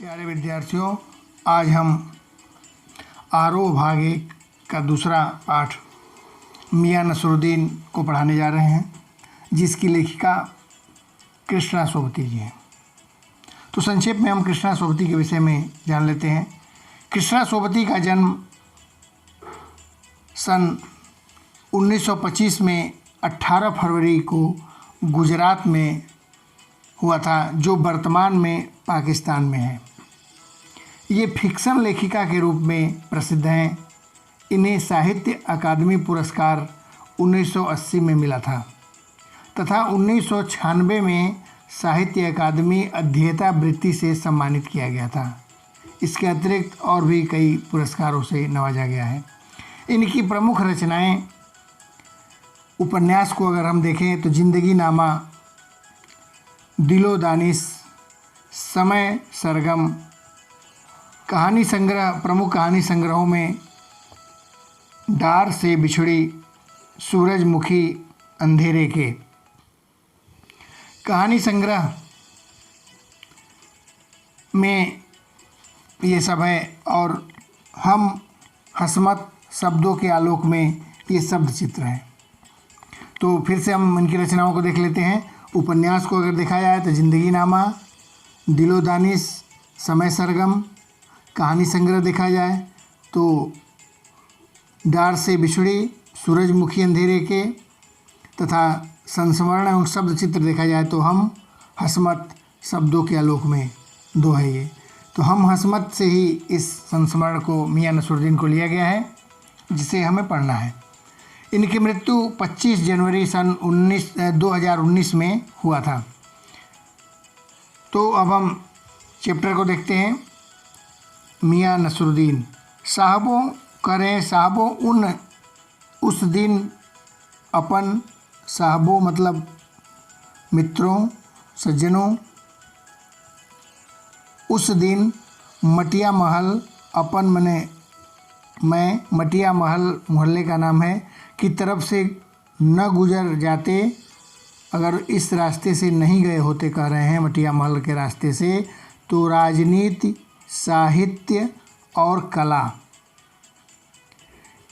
प्यारे विद्यार्थियों, आज हम आरोह भाग 1 का दूसरा पाठ मियां नसरुद्दीन को पढ़ाने जा रहे हैं, जिसकी लेखिका कृष्णा सोबती जी हैं। तो संक्षेप में हम कृष्णा सोबती के विषय में जान लेते हैं। कृष्णा सोबती का जन्म सन 1925 में 18 फरवरी को गुजरात में हुआ था, जो वर्तमान में पाकिस्तान में है। ये फिक्शन लेखिका के रूप में प्रसिद्ध हैं। इन्हें साहित्य अकादमी पुरस्कार 1980 में मिला था तथा 1996 में साहित्य अकादमी अध्येता वृत्ति से सम्मानित किया गया था। इसके अतिरिक्त और भी कई पुरस्कारों से नवाजा गया है। इनकी प्रमुख रचनाएं, उपन्यास को अगर हम देखें तो जिंदगी नामा, दिलो दानिश, समय सरगम, कहानी संग्रह, प्रमुख कहानी संग्रहों में डार से बिछड़ी, सूरजमुखी, अंधेरे के कहानी संग्रह में ये सब है। और हम हसमत, शब्दों के आलोक में ये शब्द चित्र हैं। तो फिर से हम इनकी रचनाओं को देख लेते हैं। उपन्यास को अगर देखा जाए तो जिंदगी नामा, दिलो दानिश, समय सरगम। कहानी संग्रह देखा जाए तो डार से बिछड़ी, सूरजमुखी, अंधेरे के तथा संस्मरण एवं शब्द चित्र देखा जाए तो हम हसमत, शब्दों के आलोक में दो है ये। तो हम हसमत से ही इस संस्मरण को मियां नसरुद्दीन को लिया गया है, जिसे हमें पढ़ना है। इनकी मृत्यु 25 जनवरी सन 2019 में हुआ था। तो अब हम चैप्टर को देखते हैं। मियां नसरुद्दीन। साहबों करें साहबों उस दिन अपन, साहबों मतलब मित्रों, सज्जनों, उस दिन मटिया महल, अपन मने मैं, मटिया महल मोहल्ले का नाम है, की तरफ से न गुजर जाते। अगर इस रास्ते से नहीं गए होते, कह रहे हैं मटिया महल के रास्ते से, तो राजनीति, साहित्य और कला,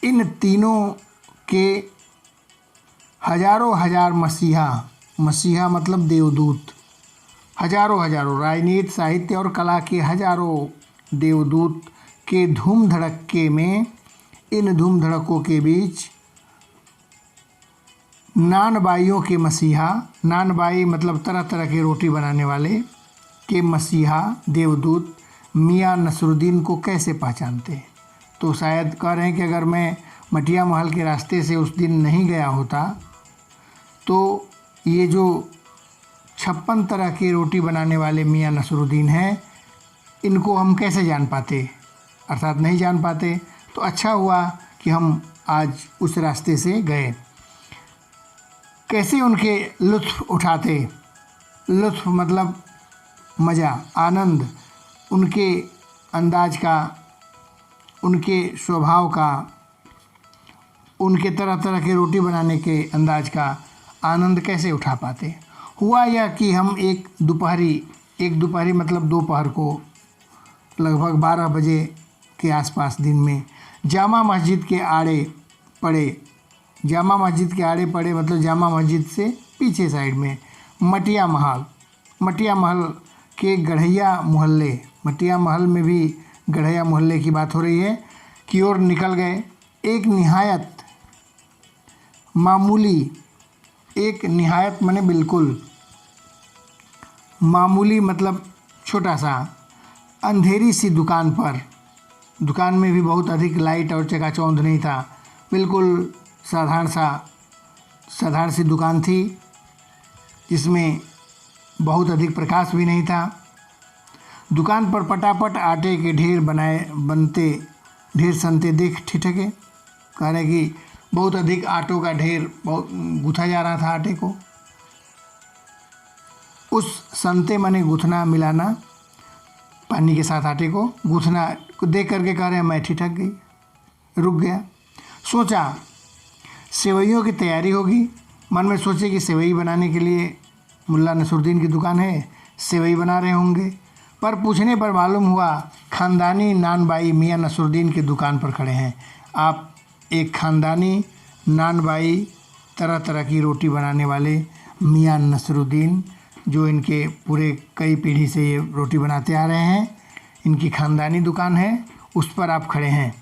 इन तीनों के हजारों हजार मसीहा मतलब देवदूत, हजारों राजनीति, साहित्य और कला के हजारों देवदूत के धूम धड़क्के में, इन धूम धड़कों के बीच नानबाइयों के मसीहा, नानबाई मतलब तरह तरह की रोटी बनाने वाले, के मसीहा देवदूत मियां नसरुद्दीन को कैसे पहचानते हैं। तो शायद कह रहे हैं कि अगर मैं मटिया महल के रास्ते से उस दिन नहीं गया होता तो ये जो 56 तरह की रोटी बनाने वाले मियां नसरुद्दीन हैं, इनको हम कैसे जान पाते, अर्थात नहीं जान पाते। तो अच्छा हुआ कि हम आज उस रास्ते से गए। कैसे उनके लुत्फ़ उठाते, लुत्फ़ मतलब मज़ा, आनंद, उनके अंदाज का, उनके स्वभाव का, उनके तरह तरह के रोटी बनाने के अंदाज का आनंद कैसे उठा पाते। हुआ यह कि हम एक दोपहरी मतलब दोपहर को लगभग 12 बजे के आसपास दिन में जामा मस्जिद के आड़े पड़े। जामा मस्जिद के आड़े पड़े मतलब जामा मस्जिद से पीछे साइड में मटिया महल के गढ़ैया मोहल्ले, मटिया महल में भी गढ़ैया मोहल्ले की बात हो रही है, की ओर निकल गए। एक निहायत माने बिल्कुल, मामूली मतलब छोटा सा, अंधेरी सी दुकान पर, दुकान में भी बहुत अधिक लाइट और चकाचौंध नहीं था, बिल्कुल साधारण सी दुकान थी, जिसमें बहुत अधिक प्रकाश भी नहीं था। दुकान पर पटापट आटे के ढेर सनते देख ठिठके। कह रहे कि बहुत अधिक आटों का ढेर बहुत गूँथा जा रहा था आटे को। उस सनते माने गूँथना, मिलाना, पानी के साथ आटे को गूँथना को देख करके कह रहे हैं मैं ठिठक गई, रुक गया। सोचा सेवइयों की तैयारी होगी, मन में सोचे कि सेवई बनाने के लिए मुल्ला नसरुद्दीन की दुकान है, सेवई बना रहे होंगे। पर पूछने पर मालूम हुआ ख़ानदानी नानबाई मियाँ नसरुद्दीन की दुकान पर खड़े हैं। आप एक ख़ानदानी नानबाई तरह तरह की रोटी बनाने वाले मियाँ नसरुद्दीन, जो इनके पूरे कई पीढ़ी से ये रोटी बनाते आ रहे हैं, इनकी ख़ानदानी दुकान है, उस पर आप खड़े हैं।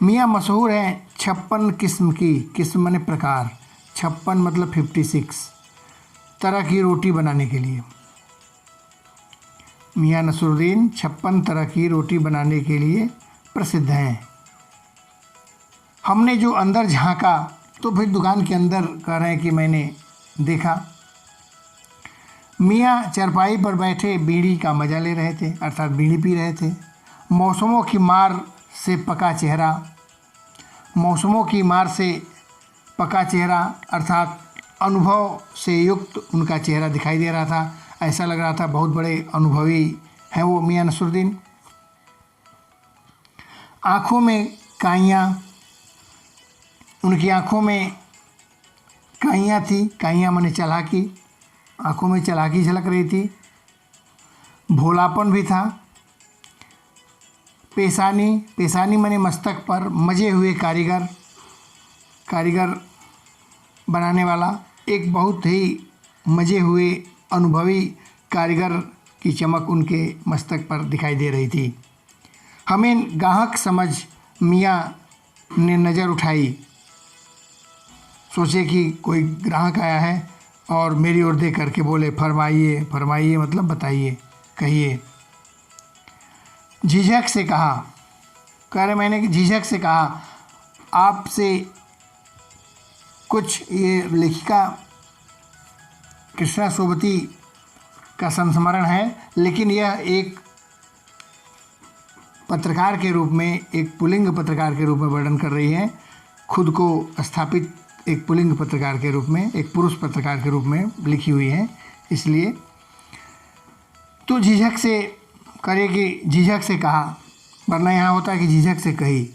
मियाँ मशहूर हैं 56 किस्म की, किस्म माने प्रकार, 56 मतलब 56 तरह की रोटी बनाने के लिए। मियाँ नसरुद्दीन 56 तरह की रोटी बनाने के लिए प्रसिद्ध हैं। हमने जो अंदर झांका तो फिर दुकान के अंदर कह रहे हैं कि मैंने देखा मियाँ चारपाई पर बैठे बीड़ी का मज़ा ले रहे थे, अर्थात बीड़ी पी रहे थे। मौसमों की मार से पका चेहरा, मौसमों की मार से पका चेहरा अर्थात अनुभव से युक्त उनका चेहरा दिखाई दे रहा था। ऐसा लग रहा था बहुत बड़े अनुभवी हैं वो मियाँ नसरुद्दीन। आँखों में काइयाँ, उनकी आँखों में काइयाँ थी, काइयाँ माने चालाकी, आँखों में चालाकी झलक रही थी, भोलापन भी था। पेशानी, पेशानी माने मस्तक पर मजे हुए कारीगर, कारीगर बनाने वाला, एक बहुत ही मजे हुए अनुभवी कारीगर की चमक उनके मस्तक पर दिखाई दे रही थी। हमें गाहक समझ मियाँ ने नज़र उठाई, सोचे कि कोई ग्राहक आया है और मेरी ओर देख करके बोले फरमाइए, फरमाइए मतलब बताइए, कहिए। झिझक से कहा, कह रहे मैंने झिझक से कहा आपसे कुछ, ये लेखिका कृष्णा सोबती का संस्मरण है, लेकिन यह एक पत्रकार के रूप में, एक पुल्लिंग पत्रकार के रूप में वर्णन कर रही है, खुद को स्थापित एक पुल्लिंग पत्रकार के रूप में, एक पुरुष पत्रकार के रूप में लिखी हुई है। इसलिए तो झिझक से करे कि झिझक से कहा, वरना यहाँ होता है कि झिझक से कही।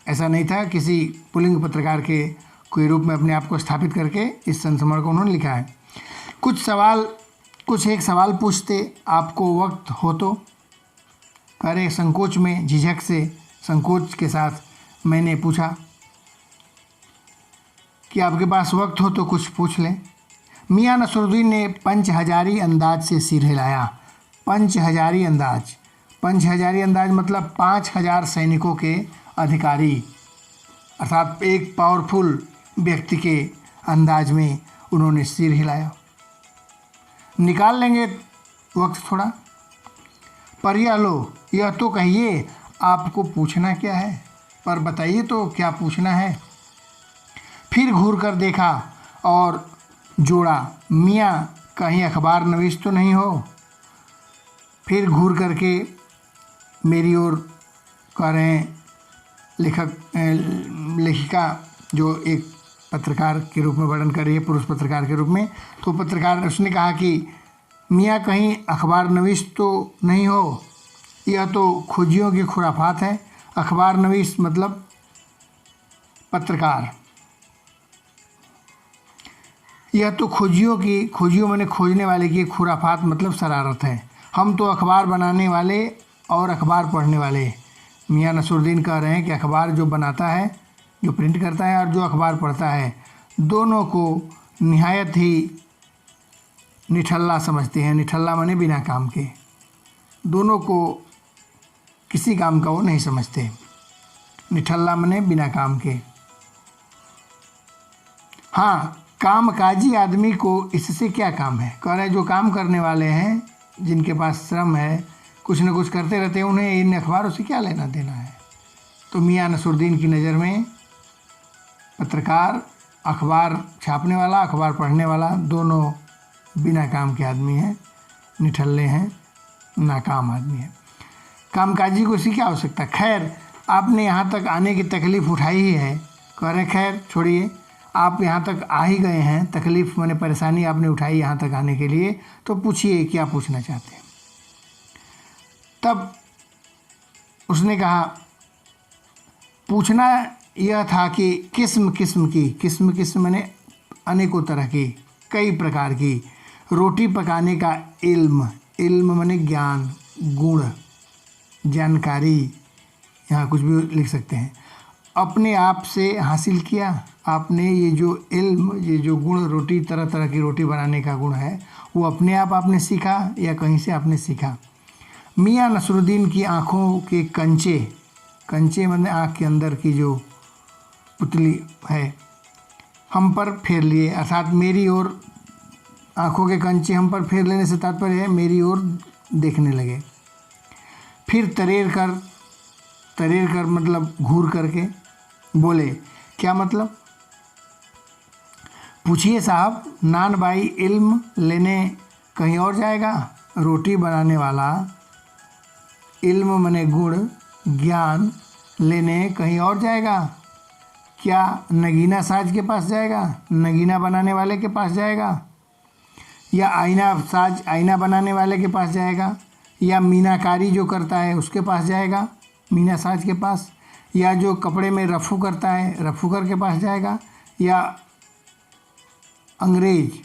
ऐसा नहीं था, किसी पुल्लिंग पत्रकार के कोई रूप में अपने आप को स्थापित करके इस संस्मरण को उन्होंने लिखा है। कुछ एक सवाल पूछते आपको वक्त हो तो, करे संकोच में, झिझक से, संकोच के साथ मैंने पूछा कि आपके पास वक्त हो तो कुछ पूछ लें। मियाँ नसरुद्दीन ने पंचहजारी अंदाज से सिर हिलाया। पंचहजारी अंदाज, पंचहजारी अंदाज मतलब 5000 सैनिकों के अधिकारी, अर्थात एक पावरफुल व्यक्ति के अंदाज में उन्होंने सिर हिलाया। निकाल लेंगे वक्त थोड़ा, पर यह लो, यह तो कहिए आपको पूछना क्या है, पर बताइए तो क्या पूछना है। फिर घूर कर देखा और जोड़ा, मियाँ कहीं अखबार नवीस तो नहीं हो। फिर घूर करके मेरी ओर कह रहे हैं लेखिका, जो एक पत्रकार के रूप में वर्णन कर रही है, पुरुष पत्रकार के रूप में। तो पत्रकार, उसने कहा कि मियाँ कहीं अखबार नवीस तो नहीं हो, यह तो खोजियों की खुराफात है। अखबार नवीस मतलब पत्रकार, यह तो खोजियों माने खोजने वाले की, खुराफात मतलब शरारत है। हम तो अखबार बनाने वाले और अखबार पढ़ने वाले। मियाँ नसरुद्दीन कह रहे हैं कि अखबार जो बनाता है, जो प्रिंट करता है, और जो अखबार पढ़ता है, दोनों को निहायत ही निठल्ला समझते हैं। निठल्ला माने बिना काम के, दोनों को किसी काम का वो नहीं समझते। निठल्ला माने बिना काम के। हाँ, कामकाजी आदमी को इससे क्या काम है, कह रहे जो काम करने वाले हैं, जिनके पास श्रम है, कुछ न कुछ करते रहते हैं, उन्हें इन अखबारों से क्या लेना देना है। तो मियाँ नसरुद्दीन की नज़र में पत्रकार, अखबार छापने वाला, अखबार पढ़ने वाला, दोनों बिना काम के आदमी हैं, निठल्ले हैं, नाकाम आदमी हैं। कामकाजी को इसकी क्या आवश्यकता। खैर, आपने यहाँ तक आने की तकलीफ़ उठाई ही है, कह रहे खैर छोड़िए, आप यहाँ तक आ ही गए हैं, तकलीफ़ माने परेशानी आपने उठाई यहाँ तक आने के लिए, तो पूछिए क्या पूछना चाहते हैं। तब उसने कहा, पूछना यह था कि किस्म किस्म माने अनेकों तरह की, कई प्रकार की रोटी पकाने का इल्म माने ज्ञान, गुण, जानकारी, यहाँ कुछ भी लिख सकते हैं। अपने आप से हासिल किया आपने ये जो इल्म, ये जो गुण, रोटी, तरह तरह की रोटी बनाने का गुण है, वो अपने आप आपने सीखा या कहीं से आपने सीखा। मियाँ नसरुद्दीन की आँखों के कंचे, कंचे मतलब आँख के अंदर की जो पुतली है, हम पर फेर लिए, अर्थात मेरी ओर आँखों के कंचे हम पर फेर लेने से तात्पर्य है मेरी ओर देखने लगे। फिर तरेर कर मतलब घूर करके बोले, क्या मतलब? पूछिए साहब, नान भाई इल्म लेने कहीं और जाएगा? रोटी बनाने वाला इल्म मने गुण, ज्ञान लेने कहीं और जाएगा? क्या नगीना साज के पास जाएगा, नगीना बनाने वाले के पास जाएगा, या आईना बनाने वाले के पास जाएगा, या मीनाकारी जो करता है उसके पास जाएगा, मीना साज के पास, या जो कपड़े में रफू करता है रफूकर के पास जाएगा, या अंग्रेज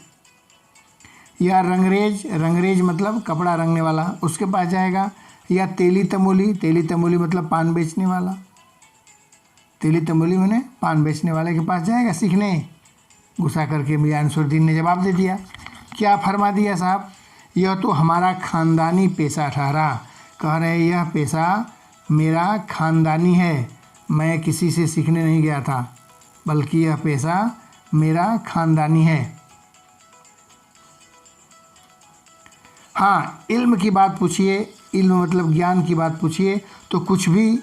या रंगरेज मतलब कपड़ा रंगने वाला उसके पास जाएगा, या तेली तमोली मतलब पान बेचने वाला, तेली तमोली मैंने पान बेचने वाले के पास जाएगा सीखने? गुस्सा करके मियां नसरुद्दीन ने जवाब दे दिया। क्या फरमा दिया साहब? यह तो हमारा ख़ानदानी पेशा ठहरा। कह रहे यह पेशा मेरा ख़ानदानी है, मैं किसी से सीखने नहीं गया था, बल्कि यह पेशा मेरा ख़ानदानी है। हाँ, इल्म की बात पूछिए, इल्म मतलब ज्ञान की बात पूछिए तो कुछ भी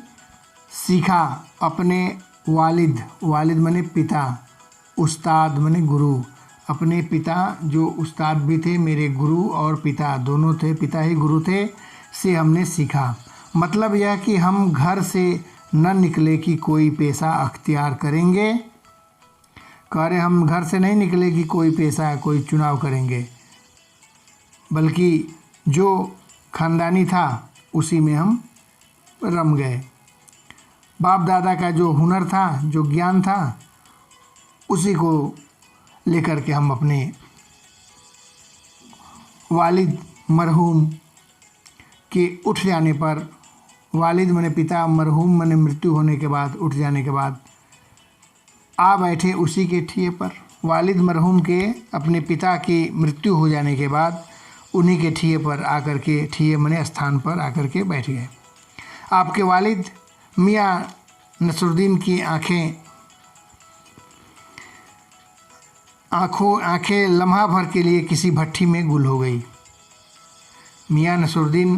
सीखा अपने वालिद माने पिता, उस्ताद माने गुरु, अपने पिता जो उस्ताद भी थे, मेरे गुरु और पिता दोनों थे, पिता ही गुरु थे, से हमने सीखा। मतलब यह कि हम घर से न निकले कि कोई पेशा अख्तियार करेंगे। कह रहे हम घर से नहीं निकले कि कोई पेशा, कोई चुनाव करेंगे, बल्कि जो ख़ानदानी था उसी में हम रम गए। बाप दादा का जो हुनर था, जो ज्ञान था, उसी को लेकर के हम अपने वालिद मरहूम के उठ जाने पर, वालिद मने पिता, मरहूम मने मृत्यु होने के बाद, उठ जाने के बाद आ बैठे उसी के ठिए पर। वालिद मरहूम के अपने पिता की मृत्यु हो जाने के बाद उन्हीं के ठिए पर आकर के, ठिए मने स्थान पर आकर के बैठ गए। आपके वालिद मियाँ नसरुद्दीन की आँखें लम्हा भर के लिए किसी भट्ठी में गुल हो गई। मियाँ नसरुद्दीन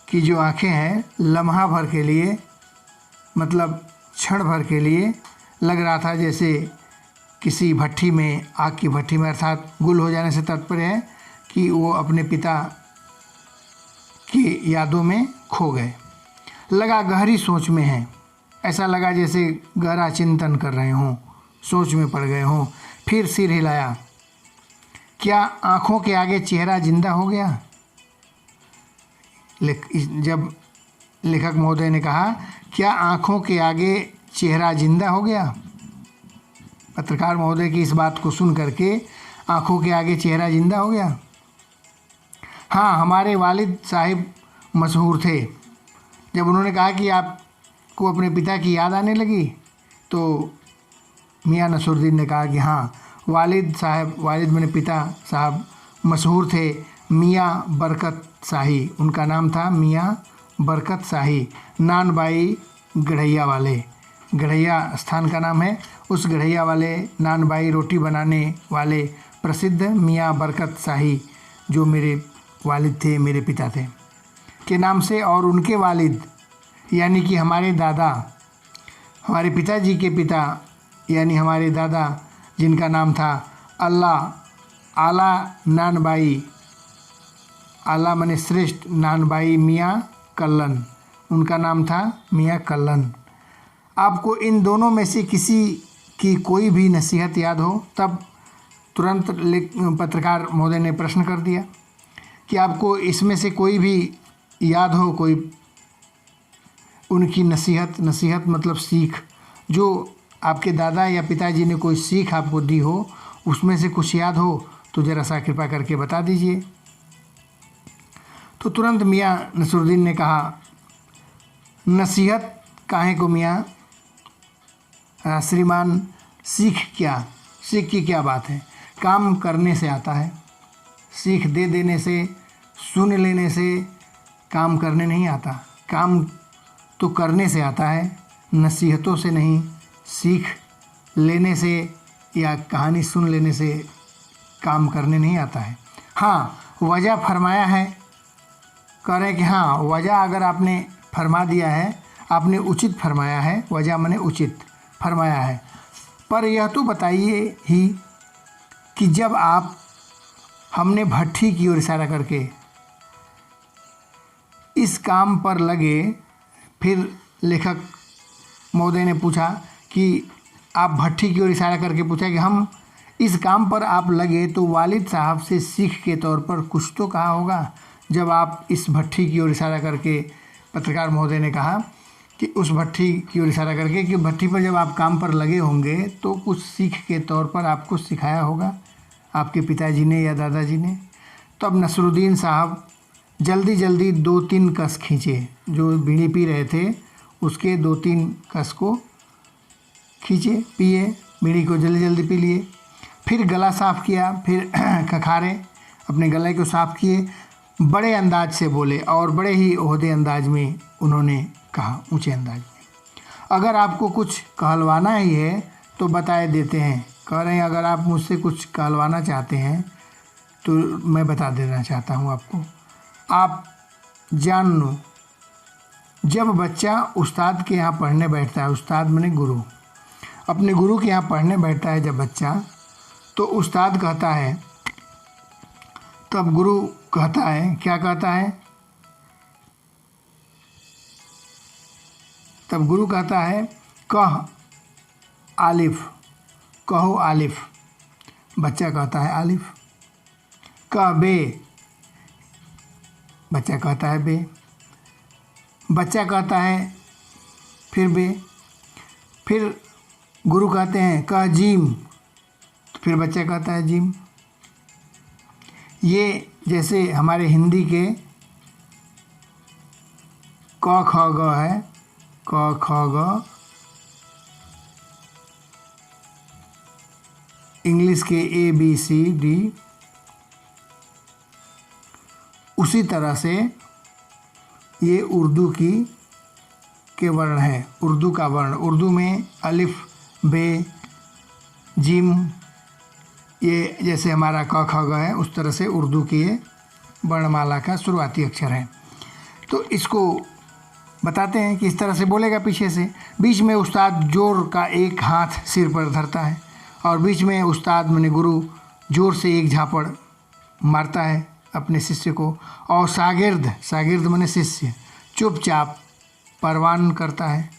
की जो आँखें हैं लम्हा भर के लिए मतलब क्षण भर के लिए लग रहा था जैसे किसी भट्ठी में, आग की भट्ठी में, अर्थात गुल हो जाने से तात्पर्य है कि वो अपने पिता की यादों में खो गए। लगा गहरी सोच में हैं, ऐसा लगा जैसे गहरा चिंतन कर रहे हों, सोच में पड़ गए हों। फिर सिर हिलाया। क्या आँखों के आगे चेहरा जिंदा हो गया? जब लेखक महोदय ने कहा क्या आँखों के आगे चेहरा जिंदा हो गया, पत्रकार महोदय की इस बात को सुन करके आँखों के आगे चेहरा जिंदा हो गया। हाँ, हमारे वालिद साहिब मशहूर थे। जब उन्होंने कहा कि आपको अपने पिता की याद आने लगी तो मियाँ नसरुद्दीन ने कहा कि हाँ, वालिद मेरे पिता साहब मशहूर थे, मियाँ बरकत शाही, उनका नाम था मियाँ बरकत शाही, नानबाई गढ़ैया वाले, गढ़ैया स्थान का नाम है, उस गढ़ैया वाले नानबाई रोटी बनाने वाले प्रसिद्ध मियाँ बरकत शाही जो मेरे वालिद थे, मेरे पिता थे, के नाम से। और उनके वालिद यानी कि हमारे दादा, हमारे पिताजी के पिता यानी हमारे दादा जिनका नाम था आला नानबाई, आला माने श्रेष्ठ, नानबाई मियाँ कल्लन, उनका नाम था मियाँ कल्लन। आपको इन दोनों में से किसी की कोई भी नसीहत याद हो? तब तुरंत पत्रकार महोदय ने प्रश्न कर दिया कि आपको इसमें से कोई भी याद हो, कोई उनकी नसीहत मतलब सीख, जो आपके दादा या पिताजी ने कोई सीख आपको दी हो, उसमें से कुछ याद हो तो ज़रा सा कृपा करके बता दीजिए। तो तुरंत मियाँ नसरुद्दीन ने कहा, नसीहत काहे को मियाँ श्रीमान, सीख की क्या बात है, काम करने से आता है, सीख दे देने से, सुन लेने से काम करने नहीं आता, काम तो करने से आता है, नसीहतों से नहीं, सीख लेने से या कहानी सुन लेने से काम करने नहीं आता है। हाँ, वजह फरमाया है, कह रहे कि हाँ, वजह अगर आपने फरमा दिया है, आपने उचित फरमाया है, वजह माने उचित फरमाया है, पर यह तो बताइए ही कि जब आप हमने भट्ठी की ओर इशारा करके इस काम पर लगे, फिर लेखक महोदय ने पूछा कि आप भट्ठी की ओर इशारा करके पूछा कि हम इस काम पर आप लगे तो वालिद साहब से सीख के तौर पर कुछ तो कहा होगा। जब आप इस भट्ठी की ओर इशारा करके, पत्रकार महोदय ने कहा कि उस भट्ठी की ओर इशारा करके कि भट्ठी पर जब आप काम पर लगे होंगे तो कुछ सीख के तौर पर आपको सिखाया होगा आपके पिताजी ने या दादाजी ने। तो अब नसरुद्दीन साहब जल्दी जल्दी 2-3 कस खींचे, जो बीड़ी पी रहे थे उसके 2-3 कस को खींचे, पिए, बीड़ी को जल्दी जल्दी पी लिए, फिर गला साफ़ किया, फिर खखारे अपने गले को साफ़ किए, बड़े अंदाज से बोले और बड़े ही ओहदे अंदाज में उन्होंने कहा, ऊंचे अंदाज में, अगर आपको कुछ कहलवाना ही है तो बताए देते हैं। कह रहे हैं अगर आप मुझसे कुछ कहलवाना चाहते हैं तो मैं बता देना चाहता हूँ आपको, आप जान लो, जब बच्चा उस्ताद के यहाँ पढ़ने बैठता है, उस्ताद माने गुरु, अपने गुरु के यहाँ पढ़ने बैठता है जब बच्चा, तो उस्ताद कहता है, तब गुरु कहता है, क्या कहता है, तब गुरु कहता है, कह आलिफ, कहो आलिफ, बच्चा कहता है आलिफ, कह बे, बच्चा कहता है बे, बच्चा कहता है फिर बे, फिर गुरु कहते हैं कह जीम, तो फिर बच्चा कहता है जीम। ये जैसे हमारे हिंदी के क ख ग है, क ख ग, इंग्लिश के ABCD, उसी तरह से ये उर्दू के वर्ण है, उर्दू का वर्ण, उर्दू में अलिफ, बे, जिम, ये जैसे हमारा क ख ग है, उस तरह से उर्दू की ये वर्णमाला का शुरुआती अक्षर है। तो इसको बताते हैं कि इस तरह से बोलेगा पीछे से, बीच में उस्ताद जोर का एक हाथ सिर पर धरता है और बीच में उस्ताद माने गुरु जोर से एक झापड़ मारता है अपने शिष्य को, और शागिर्द माने शिष्य चुपचाप परवान करता है,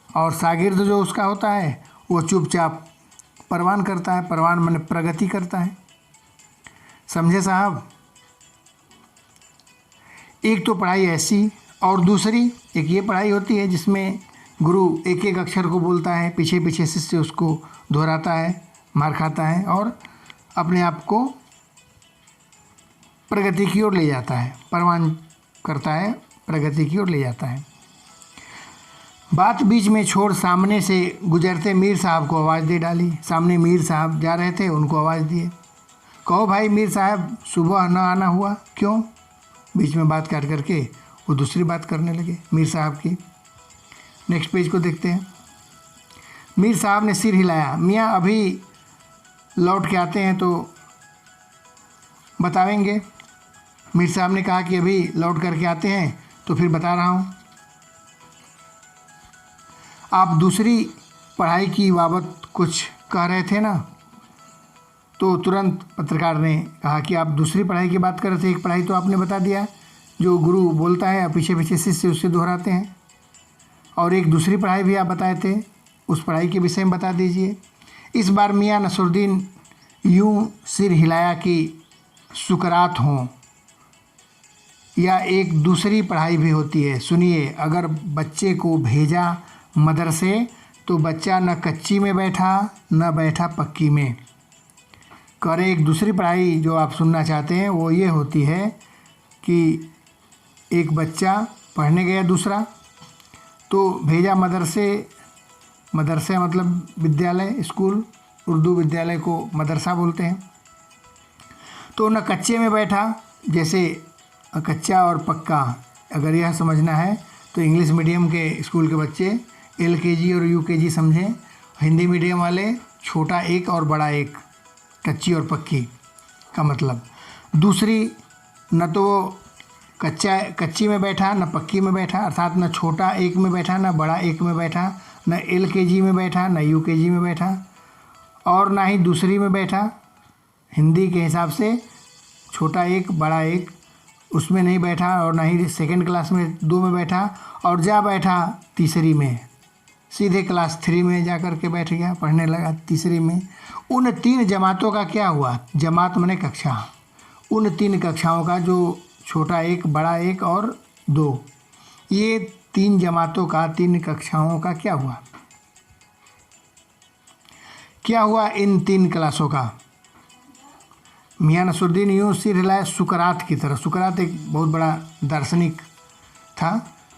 और शागिर्द जो उसका होता है वो चुपचाप परवान करता है, परवान माने प्रगति करता है। समझे साहब? एक तो पढ़ाई ऐसी, और दूसरी एक ये पढ़ाई होती है जिसमें गुरु एक एक अक्षर को बोलता है, पीछे पीछे शिष्य उसको दोहराता है, मार खाता है और अपने आप को प्रगति की ओर ले जाता है, परवान करता है, प्रगति की ओर ले जाता है। बात बीच में छोड़ सामने से गुजरते मीर साहब को आवाज़ दे डाली। सामने मीर साहब जा रहे थे, उनको आवाज़ दिए, कहो भाई मीर साहब सुबह न आना हुआ क्यों? बीच में बात काट करके वो दूसरी बात करने लगे मीर साहब की। नेक्स्ट पेज को देखते हैं। मीर साहब ने सिर हिलाया, मियाँ अभी लौट के आते हैं तो बतावेंगे। मीर साहब ने कहा कि अभी लौट करके आते हैं तो फिर बता रहा हूँ। आप दूसरी पढ़ाई की बाबत कुछ कह रहे थे ना? तो तुरंत पत्रकार ने कहा कि आप दूसरी पढ़ाई की बात कर रहे थे, एक पढ़ाई तो आपने बता दिया जो गुरु बोलता है, पीछे पीछे शिष्य उससे दोहराते हैं, और एक दूसरी पढ़ाई भी आप बताए थे, उस पढ़ाई के विषय में बता दीजिए। इस बार मियाँ नसरुद्दीन यूँ सिर हिलाया कि सुकरात हों, या एक दूसरी पढ़ाई भी होती है, सुनिए। अगर बच्चे को भेजा मदरसे तो बच्चा न कच्ची में बैठा न बैठा पक्की में। करे एक दूसरी पढ़ाई जो आप सुनना चाहते हैं वो ये होती है कि एक बच्चा पढ़ने गया, दूसरा तो भेजा मदरसे, मदरसे मतलब विद्यालय, स्कूल, उर्दू विद्यालय को मदरसा बोलते हैं। तो न कच्चे में बैठा, जैसे कच्चा और पक्का अगर यह समझना है तो इंग्लिश मीडियम के स्कूल के बच्चे LKG और UKG समझें, हिंदी मीडियम वाले छोटा एक और बड़ा एक, कच्ची और पक्की का मतलब। दूसरी, न तो वो कच्ची में बैठा न पक्की में बैठा, अर्थात न छोटा एक में बैठा न बड़ा एक में बैठा, न LKG में बैठा न UKG में बैठा, और ना ही दूसरी में बैठा। हिंदी के हिसाब से छोटा एक बड़ा एक उसमें नहीं बैठा, और ना ही सेकंड क्लास में 2 में बैठा, और जा बैठा तीसरी में, सीधे क्लास 3 में जा कर के बैठ गया, पढ़ने लगा तीसरी में। उन 3 जमातों का क्या हुआ? जमात माने कक्षा। उन 3 कक्षाओं का, जो छोटा एक बड़ा एक और 2, ये 3 जमातों का, 3 कक्षाओं का क्या हुआ? क्या हुआ इन 3 क्लासों का? मियां नसरुद्दीन यूँ सिर हिलाए सुकरात की तरह। सुकरात एक बहुत बड़ा दार्शनिक था,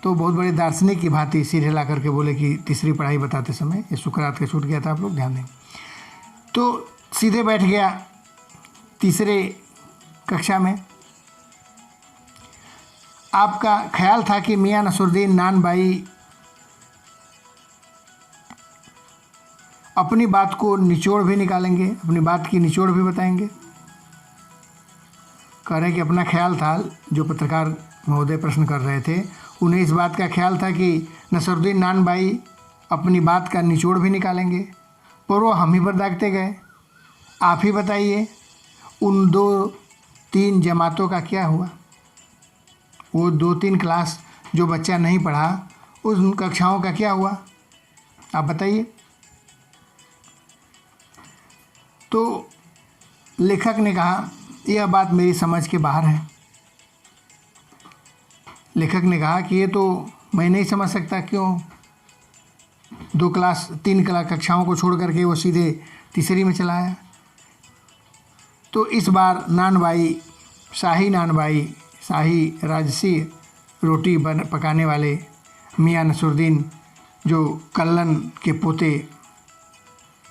तो बहुत बड़े दार्शनिक की भांति सिर हिला करके बोले कि तीसरी पढ़ाई बताते समय ये सुकरात का छूट गया था, आप लोग ध्यान दें। तो सीधे बैठ गया तीसरे कक्षा में। आपका ख्याल था कि मियां नसरुद्दीन नान भाई अपनी बात को निचोड़ भी निकालेंगे, अपनी बात की निचोड़ भी बताएंगे। कह रहे हैं कि अपना ख्याल था, जो पत्रकार महोदय प्रश्न कर रहे थे उन्हें इस बात का ख्याल था कि नसरुद्दीन नान भाई अपनी बात का निचोड़ भी निकालेंगे, पर वो हम ही पर दागते गए। आप ही बताइए उन 2-3 जमातों का क्या हुआ? वो 2-3 क्लास जो बच्चा नहीं पढ़ा, उन कक्षाओं का क्या हुआ? आप बताइए। तो लेखक ने कहा यह बात मेरी समझ के बाहर है। लेखक ने कहा कि ये तो मैं नहीं समझ सकता, क्यों 3 कक्षाओं को छोड़ करके वो सीधे तीसरी में चला आया। तो इस बार शाही नान भाई, शाही राजसी रोटी पकाने वाले मियां नसरुद्दीन, जो कल्लन के पोते,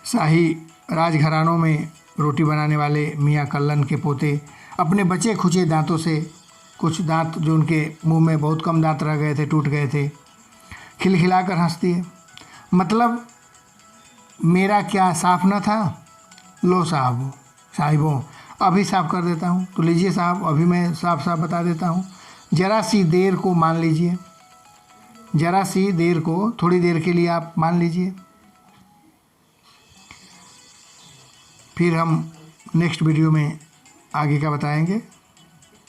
शाही राजघरानों में रोटी बनाने वाले मियां कल्लन के पोते, अपने बचे खुचे दांतों से, कुछ दांत जो उनके मुंह में बहुत कम दांत रह गए थे, टूट गए थे, खिलखिलाकर हंसती है। मतलब मेरा क्या साफ न था? लो साहिबों अभी साफ कर देता हूँ। तो लीजिए साहब, अभी मैं साफ साफ बता देता हूँ। ज़रा सी देर को मान लीजिए, ज़रा सी देर को, थोड़ी देर के लिए आप मान लीजिए। फिर हम नेक्स्ट वीडियो में आगे का बताएंगे।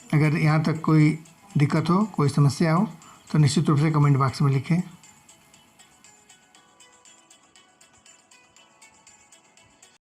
अगर यहाँ तक कोई दिक्कत हो, कोई समस्या हो तो निश्चित रूप से कमेंट बॉक्स में लिखें।